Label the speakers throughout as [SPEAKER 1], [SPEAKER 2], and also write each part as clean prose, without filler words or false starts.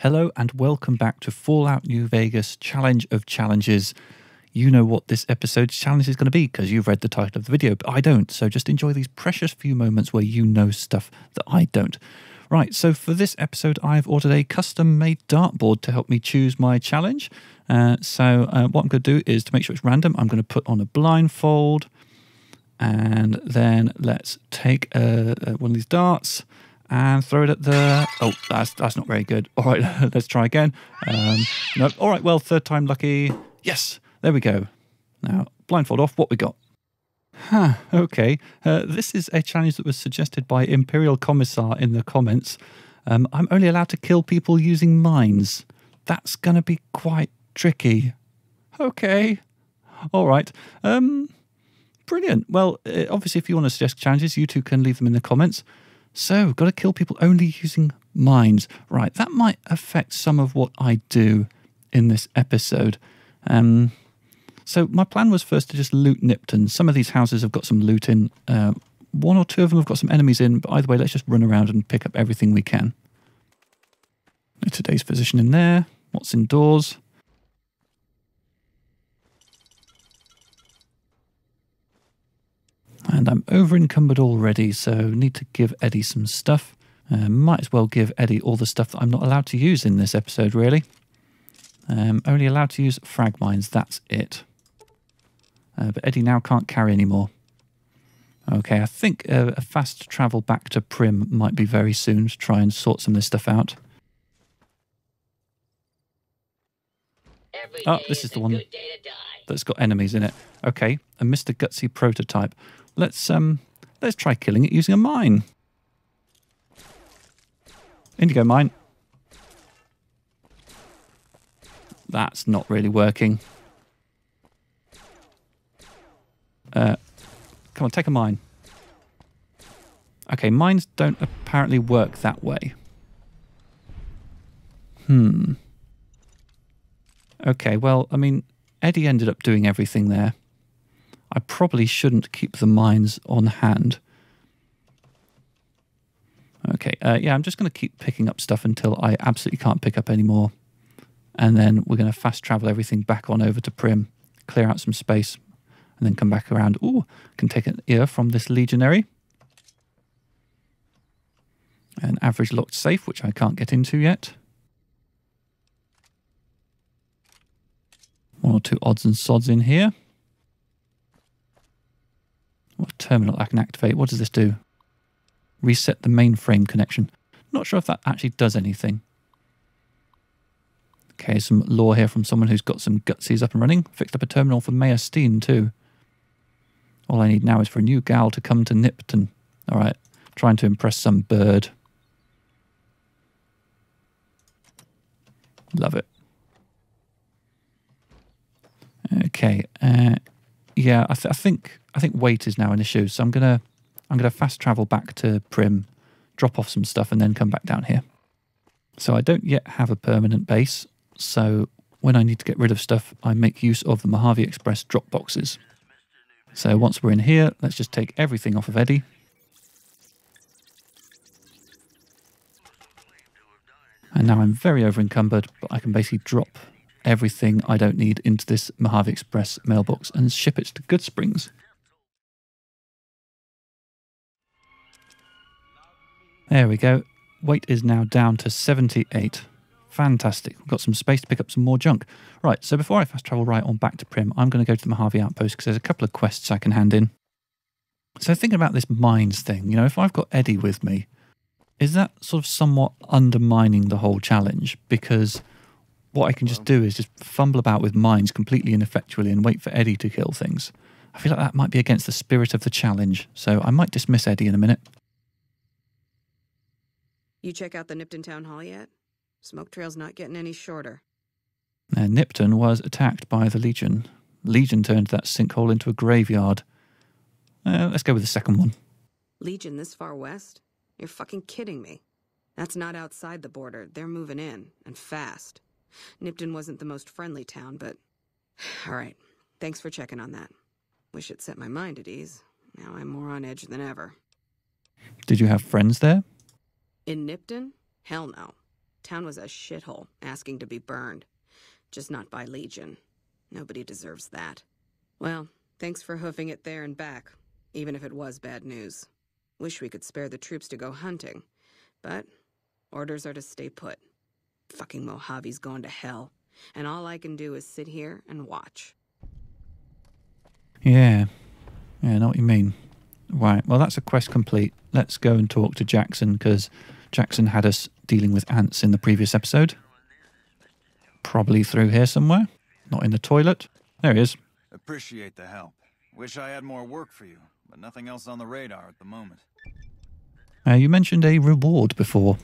[SPEAKER 1] Hello and welcome back to Fallout New Vegas Challenge of Challenges. You know what this episode's challenge is going to be because you've read the title of the video, but I don't. So just enjoy these precious few moments where you know stuff that I don't. Right, so for this episode, I've ordered a custom-made dartboard to help me choose my challenge. What I'm going to do is, to make sure it's random, I'm going to put on a blindfold. And then let's take one of these darts and throw it at the... Oh, that's not very good. All right, let's try again. No. All right, well, third time lucky. Yes, there we go. Now, blindfold off, what we got? Okay. This is a challenge that was suggested by Imperial Commissar in the comments. I'm only allowed to kill people using mines. That's going to be quite tricky. Okay. All right. Brilliant. Well, obviously, if you want to suggest challenges, you two can leave them in the comments. So, got to kill people only using mines. Right, that might affect some of what I do in this episode. So my plan was first to just loot Nipton. Some of these houses have got some loot in. One or two of them have got some enemies in, but either way, let's just run around and pick up everything we can. Today's position in there. What's indoors? And I'm over encumbered already, so need to give Eddie some stuff. Might as well give Eddie all the stuff that I'm not allowed to use in this episode, really. Only allowed to use frag mines, that's it. But Eddie now can't carry anymore. Okay, I think a fast travel back to Prim might be very soon to try and sort some of this stuff out. Oh, this is the one that's got enemies in it. Okay, a Mr. Gutsy prototype. Let's try killing it using a mine. Indigo mine. That's not really working. Come on, take a mine. Okay, mines don't apparently work that way. Okay, well, I mean, Eddie ended up doing everything there. I probably shouldn't keep the mines on hand. Okay, yeah, I'm just going to keep picking up stuff until I absolutely can't pick up anymore. And then we're going to fast travel everything back on over to Prim, clear out some space, and then come back around. Ooh, can take an ear from this legionary. An average locked safe, which I can't get into yet. One or two odds and sods in here. What terminal I can activate? What does this do? Reset the mainframe connection. Not sure if that actually does anything. Okay, some lore here from someone who's got some gutsies up and running. Fixed up a terminal for Mayor Steen too. All I need now is for a new gal to come to Nipton. All right, trying to impress some bird. Love it. Okay, yeah, I think weight is now an issue, so I'm gonna fast travel back to Prim, drop off some stuff, and then come back down here. So I don't yet have a permanent base. So when I need to get rid of stuff, I make use of the Mojave Express drop boxes. So once we're in here, let's just take everything off of Eddie. And now I'm very over encumbered, but I can basically drop everything I don't need into this Mojave Express mailbox and ship it to Goodsprings. There we go. Weight is now down to 78. Fantastic. We've got some space to pick up some more junk. Right, so before I fast travel right on back to Prim, I'm going to go to the Mojave Outpost because there's a couple of quests I can hand in. So thinking about this mines thing, you know, if I've got Eddie with me, is that sort of somewhat undermining the whole challenge? Because what I can just do is just fumble about with mines completely ineffectually and wait for Eddie to kill things. I feel like that might be against the spirit of the challenge, so I might dismiss Eddie in a minute.
[SPEAKER 2] You check out the Nipton Town Hall yet? Smoke trail's not getting any shorter.
[SPEAKER 1] Nipton was attacked by the Legion. Legion turned that sinkhole into a graveyard. Let's go with the second one.
[SPEAKER 2] Legion this far west? You're fucking kidding me. That's not outside the border. They're moving in, and fast. Nipton wasn't the most friendly town, but... Alright, thanks for checking on that. Wish it set my mind at ease. Now I'm more on edge than ever.
[SPEAKER 1] Did you have friends there?
[SPEAKER 2] In Nipton? Hell no. Town was a shithole, asking to be burned. Just not by Legion. Nobody deserves that. Well, thanks for hoofing it there and back, even if it was bad news. Wish we could spare the troops to go hunting, but orders are to stay put. Fucking Mojave's going to hell, and all I can do is sit here and watch.
[SPEAKER 1] Yeah, I know what you mean. Right, well that's a quest complete. Let's go and talk to Jackson, because Jackson had us dealing with ants in the previous episode. Probably through here somewhere. Not in the toilet. There he is.
[SPEAKER 3] Appreciate the help. Wish I had more work for you, but nothing else on the radar at the moment.
[SPEAKER 1] You mentioned a reward before.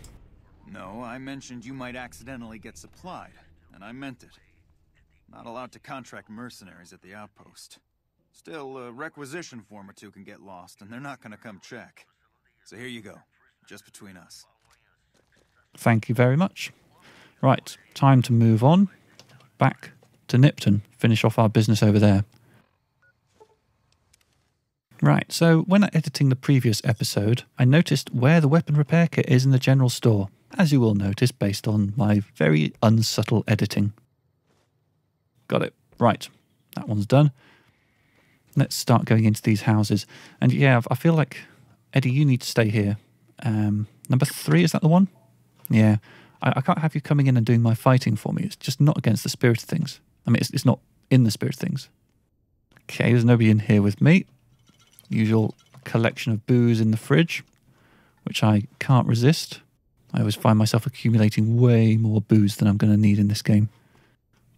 [SPEAKER 3] No, I mentioned you might accidentally get supplied, and I meant it. Not allowed to contract mercenaries at the outpost. Still, a requisition form or two can get lost, and they're not going to come check. So here you go, just between us.
[SPEAKER 1] Thank you very much. Right, time to move on. Back to Nipton. Finish off our business over there. Right, so when editing the previous episode, I noticed where the weapon repair kit is in the general store, as you will notice based on my very unsubtle editing. Got it. Right, that one's done. Let's start going into these houses. And yeah, I feel like, Eddie, you need to stay here. Number 3, is that the one? Yeah. I can't have you coming in and doing my fighting for me. It's just not against the spirit of things. I mean, it's not in the spirit of things. Okay, there's nobody in here with me. Usual collection of booze in the fridge, which I can't resist. I always find myself accumulating way more booze than I'm going to need in this game.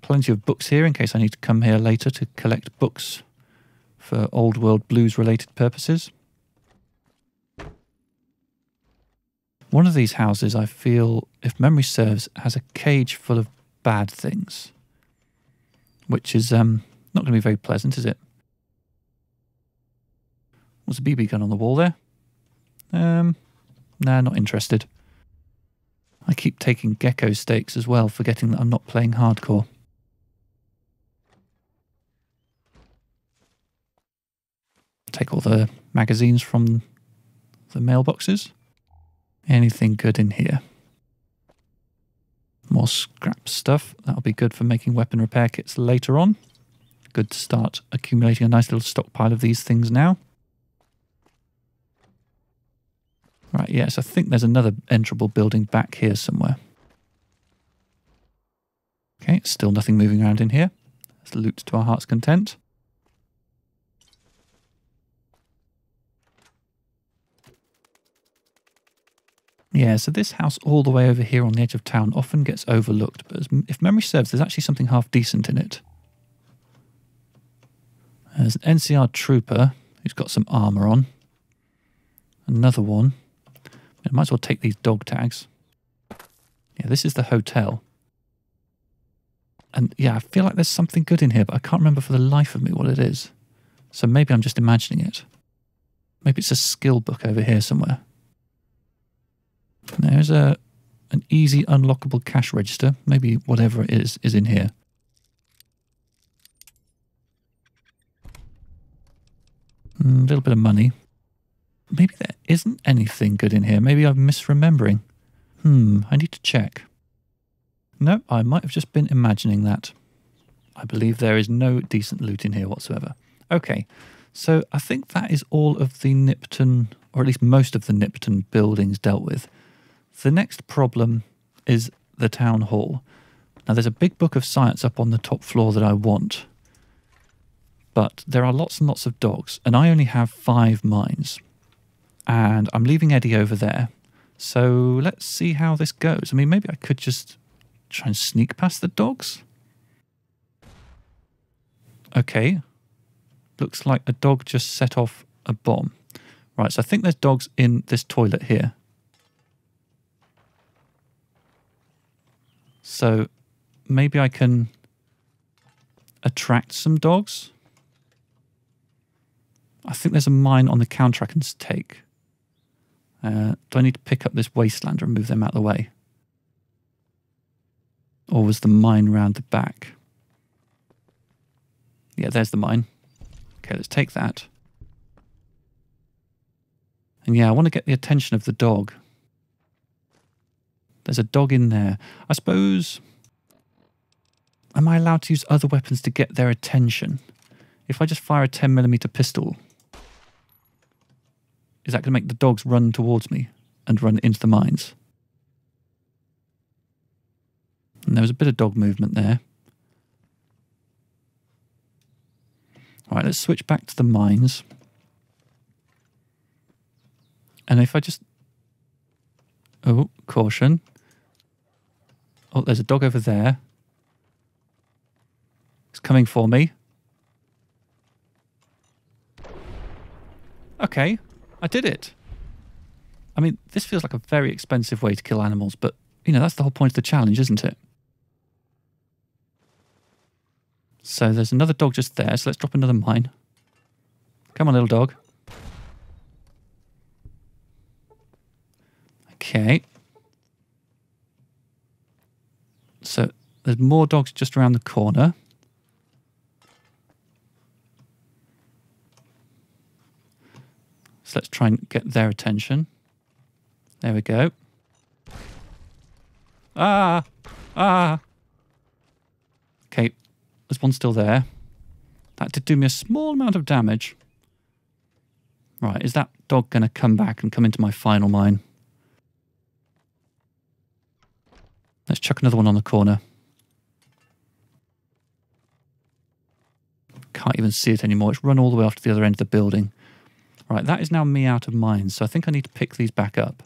[SPEAKER 1] Plenty of books here in case I need to come here later to collect books for old world blues related purposes. One of these houses, I feel, if memory serves, has a cage full of bad things, which is not going to be very pleasant, is it? What's a BB gun on the wall there? Nah, not interested. I keep taking gecko stakes as well, forgetting that I'm not playing hardcore. Take all the magazines from the mailboxes. Anything good in here? More scrap stuff. That'll be good for making weapon repair kits later on. Good to start accumulating a nice little stockpile of these things now. Right, yes, I think there's another enterable building back here somewhere. Okay, still nothing moving around in here. Let's loot to our heart's content. Yeah, so this house all the way over here on the edge of town often gets overlooked, but if memory serves, there's actually something half decent in it. There's an NCR trooper who's got some armour on. Another one. I might as well take these dog tags. Yeah, this is the hotel. And yeah, I feel like there's something good in here, but I can't remember for the life of me what it is. So maybe I'm just imagining it. Maybe it's a skill book over here somewhere. There's an easy unlockable cash register. Maybe whatever it is in here. A little bit of money. Maybe there isn't anything good in here. Maybe I'm misremembering. I need to check. No, I might have just been imagining that. I believe there is no decent loot in here whatsoever. Okay, so I think that is all of the Nipton, or at least most of the Nipton buildings dealt with. The next problem is the town hall. Now there's a big book of science up on the top floor that I want. But there are lots and lots of dogs, and I only have 5 mines. And I'm leaving Eddie over there. So let's see how this goes. I mean, maybe I could just try and sneak past the dogs. Okay. Looks like a dog just set off a bomb. Right, so I think there's dogs in this toilet here. So maybe I can attract some dogs. I think there's a mine on the counter I can take. Do I need to pick up this wastelander and move them out of the way? Or was the mine round the back? Yeah, there's the mine. Okay, let's take that. And yeah, I want to get the attention of the dog. There's a dog in there. I suppose... Am I allowed to use other weapons to get their attention? If I just fire a 10mm pistol, is that going to make the dogs run towards me and run into the mines? And there was a bit of dog movement there. All right, let's switch back to the mines. And if I just... Oh, caution. Oh, there's a dog over there. It's coming for me. Okay, I did it. I mean, this feels like a very expensive way to kill animals, but, you know, that's the whole point of the challenge, isn't it? So there's another dog just there, so let's drop another mine. Come on, little dog. Okay. So there's more dogs just around the corner. So let's try and get their attention. There we go. Ah! Ah! Okay, there's one still there. That did do me a small amount of damage. Right, is that dog going to come back and come into my final mine? Let's chuck another one on the corner. Can't even see it anymore. It's run all the way off to the other end of the building. Right, that is now me out of mines, so I think I need to pick these back up.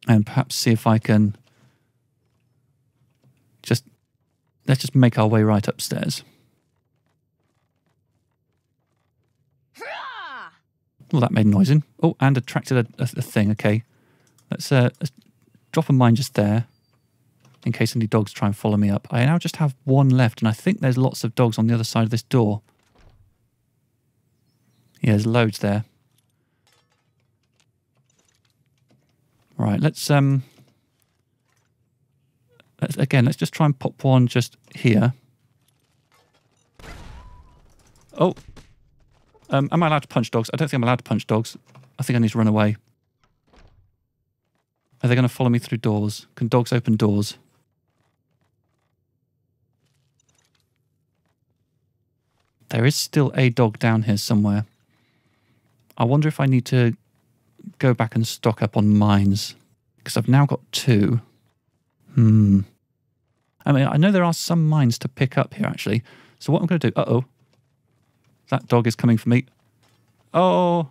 [SPEAKER 1] And perhaps see if I can let's just make our way right upstairs. Well, that made noise in. Oh, and attracted a thing. Okay, let's drop a mine just there, in case any dogs try and follow me up. I now just have one left, and I think there's lots of dogs on the other side of this door. Yeah, there's loads there. Right, let's just try and pop one just here. Oh. Am I allowed to punch dogs? I don't think I'm allowed to punch dogs. I think I need to run away. Are they going to follow me through doors? Can dogs open doors? There is still a dog down here somewhere. I wonder if I need to go back and stock up on mines. Because I've now got 2. I mean, I know there are some mines to pick up here, actually. So what I'm going to do... Uh-oh. That dog is coming for me. Oh.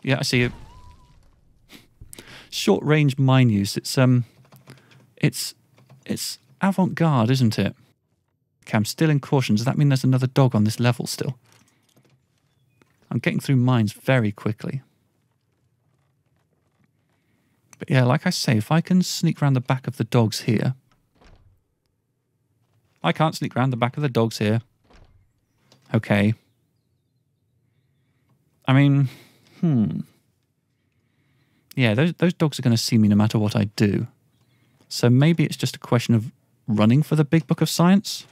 [SPEAKER 1] Yeah, I see you. Short range mine use. It's avant-garde, isn't it? Okay, I'm still in caution. Does that mean there's another dog on this level still? I'm getting through mines very quickly. But yeah, like I say, if I can sneak around the back of the dogs here. I can't sneak around the back of the dogs here. Okay. I mean, yeah, those dogs are going to see me no matter what I do. So maybe it's just a question of running for the big book of science.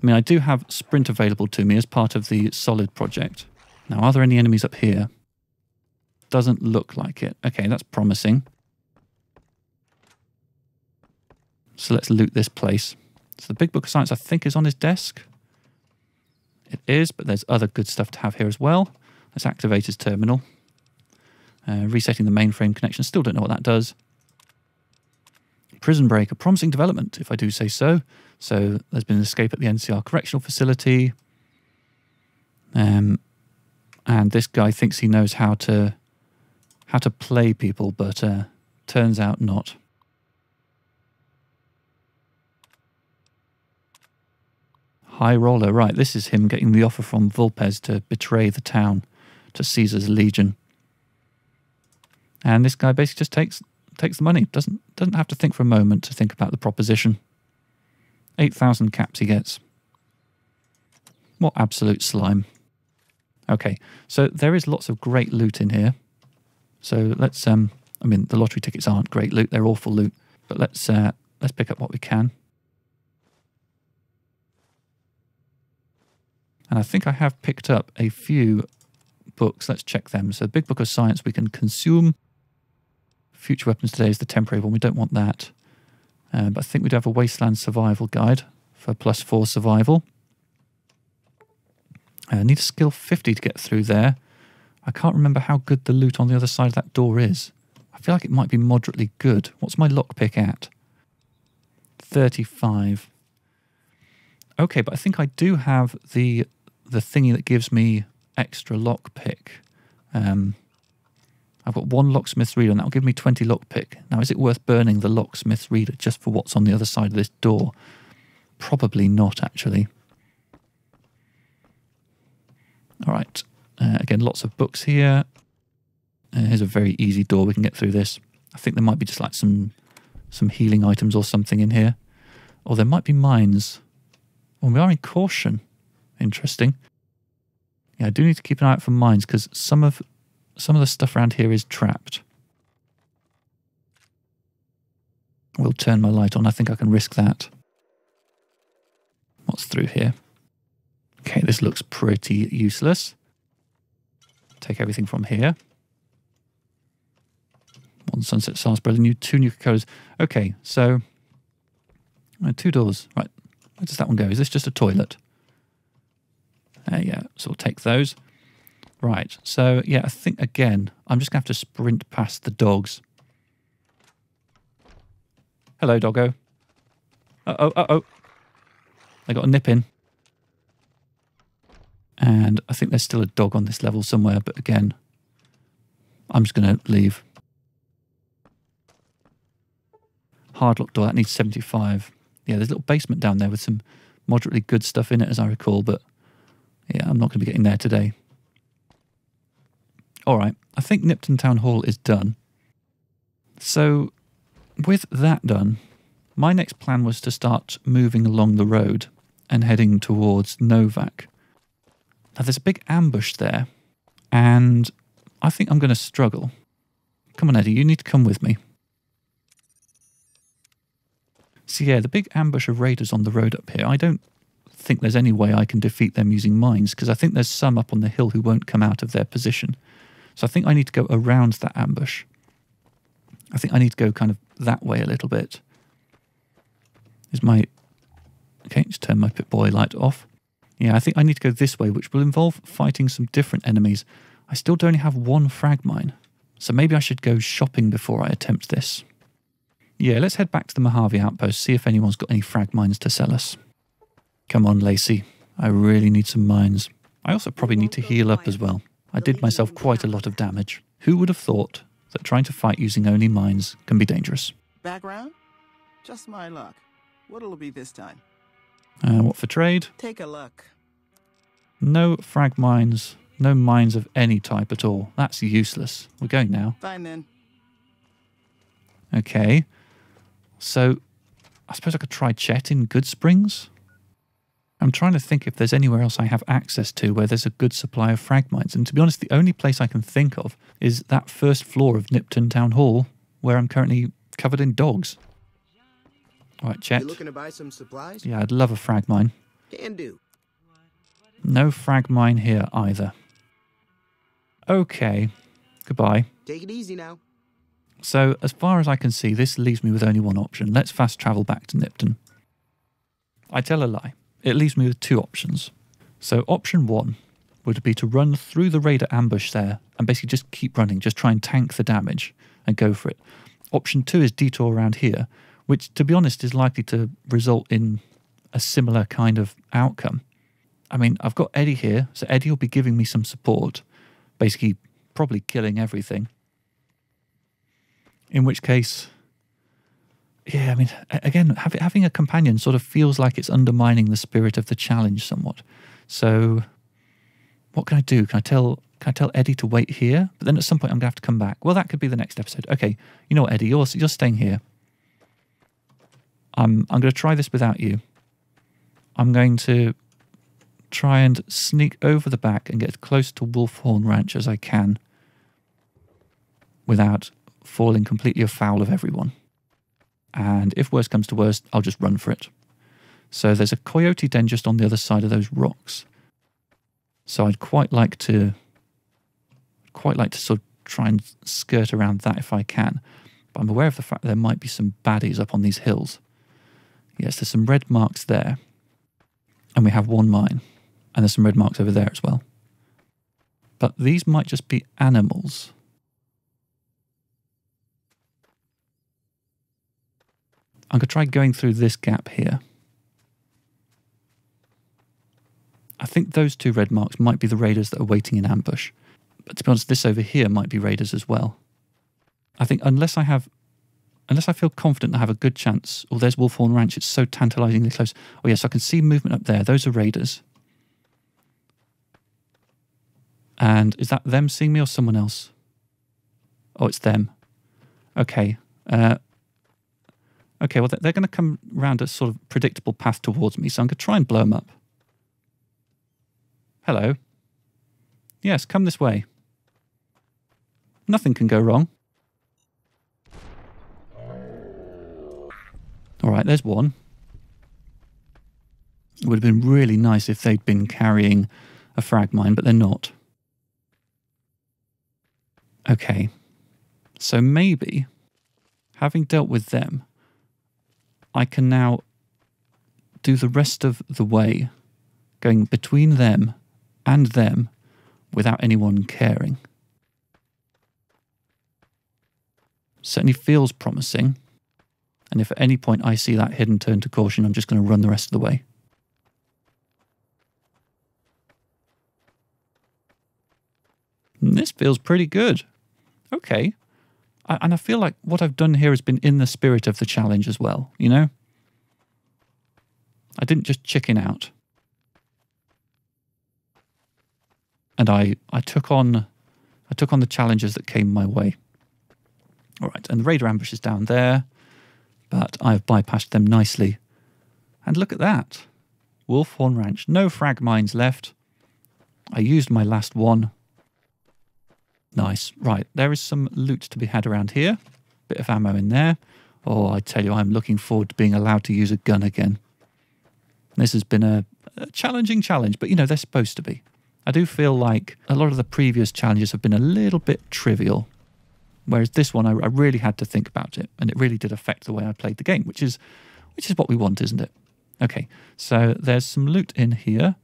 [SPEAKER 1] I mean, I do have sprint available to me as part of the Solid project. Now, are there any enemies up here? Doesn't look like it. Okay, that's promising. So let's loot this place. So the big book of science, I think, is on his desk. It is, but there's other good stuff to have here as well. Let's activate his terminal. Resetting the mainframe connection. Still don't know what that does. Prison break, a promising development, if I do say so. So there's been an escape at the NCR correctional facility. And this guy thinks he knows how to play people, but turns out not. High roller, right, this is him getting the offer from Vulpes to betray the town to Caesar's legion. And this guy basically just takes the money. Doesn't have to think for a moment to think about the proposition. 8,000 caps he gets. What absolute slime. Okay, so there is lots of great loot in here. So let's I mean, the lottery tickets aren't great loot, they're awful loot. But let's pick up what we can. And I think I have picked up a few books. Let's check them. So the Big Book of Science we can consume. Future Weapons today is the temporary one. We don't want that. But I think we'd have a Wasteland Survival Guide for +4 survival. I need a skill 50 to get through there. I can't remember how good the loot on the other side of that door is. I feel like it might be moderately good. What's my lockpick at? 35. Okay, but I think I do have the thingy that gives me extra lockpick. I've got 1 locksmith's reader, and that will give me 20 lockpick. Now, is it worth burning the locksmith's reader just for what's on the other side of this door? Probably not, actually. All right. Again, lots of books here. Here's a very easy door. We can get through this. I think there might be just like some healing items or something in here. Or there might be mines. Well, we are in caution. Interesting. Yeah, I do need to keep an eye out for mines because some of the stuff around here is trapped. We'll turn my light on. I think I can risk that. What's through here? Okay, this looks pretty useless. Take everything from here. 1 sunset sarsaparilla, 2 Nuka-Colas. Okay, so 2 doors. Right, where does that one go? Is this just a toilet? Yeah, so we'll take those. Right, so yeah, I think again, I'm just going to have to sprint past the dogs. Hello, doggo. Uh-oh. They got a nip in. And I think there's still a dog on this level somewhere, but again, I'm just going to leave. Hardlock door, that needs 75. Yeah, there's a little basement down there with some moderately good stuff in it, as I recall, but yeah, I'm not going to be getting there today. All right, I think Nipton Town Hall is done. So, with that done, my next plan was to start moving along the road and heading towards Novak. Now, there's a big ambush there, and I think I'm going to struggle. Come on, Eddie, you need to come with me. So yeah, the big ambush of raiders on the road up here, I don't think there's any way I can defeat them using mines, because I think there's some up on the hill who won't come out of their position. So I think I need to go around that ambush. I think I need to go kind of that way a little bit. Okay, just turn my Pip-Boy light off. Yeah, I think I need to go this way, which will involve fighting some different enemies. I still only have 1 frag mine, so maybe I should go shopping before I attempt this. Yeah, let's head back to the Mojave Outpost, see if anyone's got any frag mines to sell us. Come on, Lacey. I really need some mines. I also probably need to heal up as well. I did myself quite a lot of damage. Who would have thought that trying to fight using only mines can be dangerous?
[SPEAKER 4] Background? Just my luck. What'll it be this time?
[SPEAKER 1] What for trade?
[SPEAKER 4] Take a look.
[SPEAKER 1] No frag mines. No mines of any type at all. That's useless. We're going now.
[SPEAKER 4] Fine then.
[SPEAKER 1] Okay. So, I suppose I could try Chet in Good Springs? I'm trying to think if there's anywhere else I have access to where there's a good supply of frag mines. And to be honest, the only place I can think of is that first floor of Nipton Town Hall, where I'm currently covered in dogs. All right, Chet.
[SPEAKER 4] You looking to buy some supplies?
[SPEAKER 1] Yeah, I'd love a frag mine.
[SPEAKER 4] Can do.
[SPEAKER 1] No frag mine here either. Okay. Goodbye.
[SPEAKER 4] Take it easy now.
[SPEAKER 1] So, as far as I can see, this leaves me with only one option. Let's fast travel back to Nipton. I tell a lie. It leaves me with 2 options. So, option 1 would be to run through the raider ambush there and basically just keep running, just try and tank the damage and go for it. Option 2 is detour around here, which, to be honest, is likely to result in a similar kind of outcome. I mean, I've got Eddie here, so Eddie will be giving me some support, basically probably killing everything. In which case, yeah, I mean, again, having a companion sort of feels like it's undermining the spirit of the challenge somewhat. So, what can I do? Can I tell Eddie to wait here? But then at some point I'm going to have to come back. Well, that could be the next episode. Okay, you know what, Eddie, you're staying here. I'm going to try this without you. I'm going to try and sneak over the back and get as close to Wolfhorn Ranch as I can without falling completely afoul of everyone. And if worst comes to worst, I'll just run for it. So there's a coyote den just on the other side of those rocks. So I'd quite like to quite like to sort of try and skirt around that if I can. But I'm aware of the fact that there might be some baddies up on these hills. Yes, there's some red marks there. And we have one mine. And there's some red marks over there as well. But these might just be animals. I'm going to try going through this gap here. I think those two red marks might be the raiders that are waiting in ambush. But to be honest, this over here might be raiders as well. I think unless I feel confident I have a good chance. Oh, there's Wolfhorn Ranch. It's so tantalizingly close. Oh, yes, I can see movement up there. Those are raiders. And is that them seeing me or someone else? Oh, it's them. Okay. Okay, well, they're going to come round a sort of predictable path towards me, so I'm going to try and blow them up. Hello. Yes, come this way. Nothing can go wrong. All right, there's one. It would have been really nice if they'd been carrying a frag mine, but they're not. Okay. So maybe, having dealt with them, I can now do the rest of the way going between them and them without anyone caring. Certainly feels promising. And if at any point I see that hidden turn to caution, I'm just going to run the rest of the way. And this feels pretty good. Okay. And I feel like what I've done here has been in the spirit of the challenge as well, you know? I didn't just chicken out. And I took on the challenges that came my way. All right, and the raider ambush is down there, but I've bypassed them nicely. And look at that. Wolfhorn Ranch. No frag mines left. I used my last one. Nice. Right, there is some loot to be had around here. Bit of ammo in there. Oh, I tell you, I'm looking forward to being allowed to use a gun again. This has been a challenging challenge, but you know, they're supposed to be. I do feel like a lot of the previous challenges have been a little bit trivial. Whereas this one, I really had to think about it, and it really did affect the way I played the game, which is what we want, isn't it? Okay, so there's some loot in here.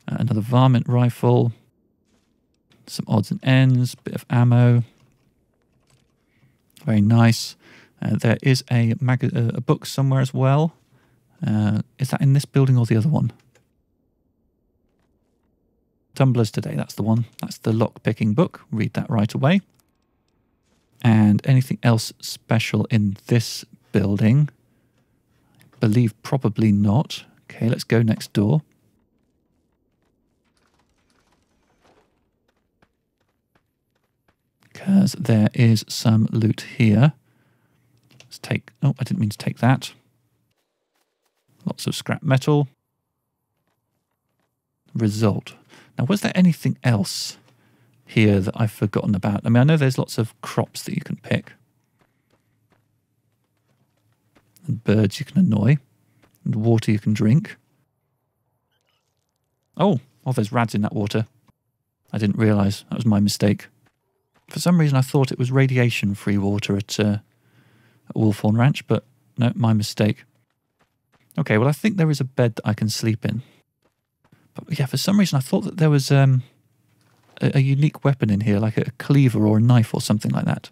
[SPEAKER 1] Another varmint rifle. Some odds and ends, bit of ammo. Very nice. There is a book somewhere as well. Is that in this building or the other one? Tumblers Today, that's the one. That's the lock-picking book. Read that right away. And anything else special in this building? I believe probably not. Okay, let's go next door. Because there is some loot here. Let's take... Oh, I didn't mean to take that. Lots of scrap metal. Result. Now, was there anything else here that I've forgotten about? I mean, I know there's lots of crops that you can pick. And birds you can annoy. And water you can drink. Oh, there's rads in that water. I didn't realise. That was my mistake. For some reason, I thought it was radiation-free water at Wolfhorn Ranch, but no, my mistake. Okay, well, I think there is a bed that I can sleep in. But yeah, for some reason, I thought that there was a unique weapon in here, like a cleaver or a knife or something like that.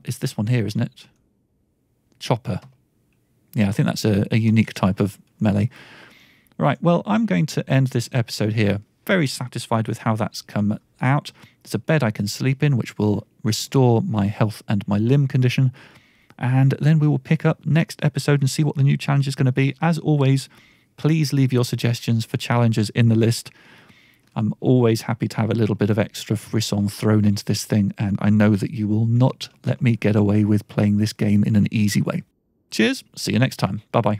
[SPEAKER 1] It's this one here, isn't it? Chopper. Yeah, I think that's a unique type of melee. Right, well, I'm going to end this episode here. Very satisfied with how that's come out. There's a bed I can sleep in, which will restore my health and my limb condition. And then we will pick up next episode and see what the new challenge is going to be. As always, please leave your suggestions for challenges in the list. I'm always happy to have a little bit of extra frisson thrown into this thing, and I know that you will not let me get away with playing this game in an easy way. Cheers, see you next time. Bye-bye.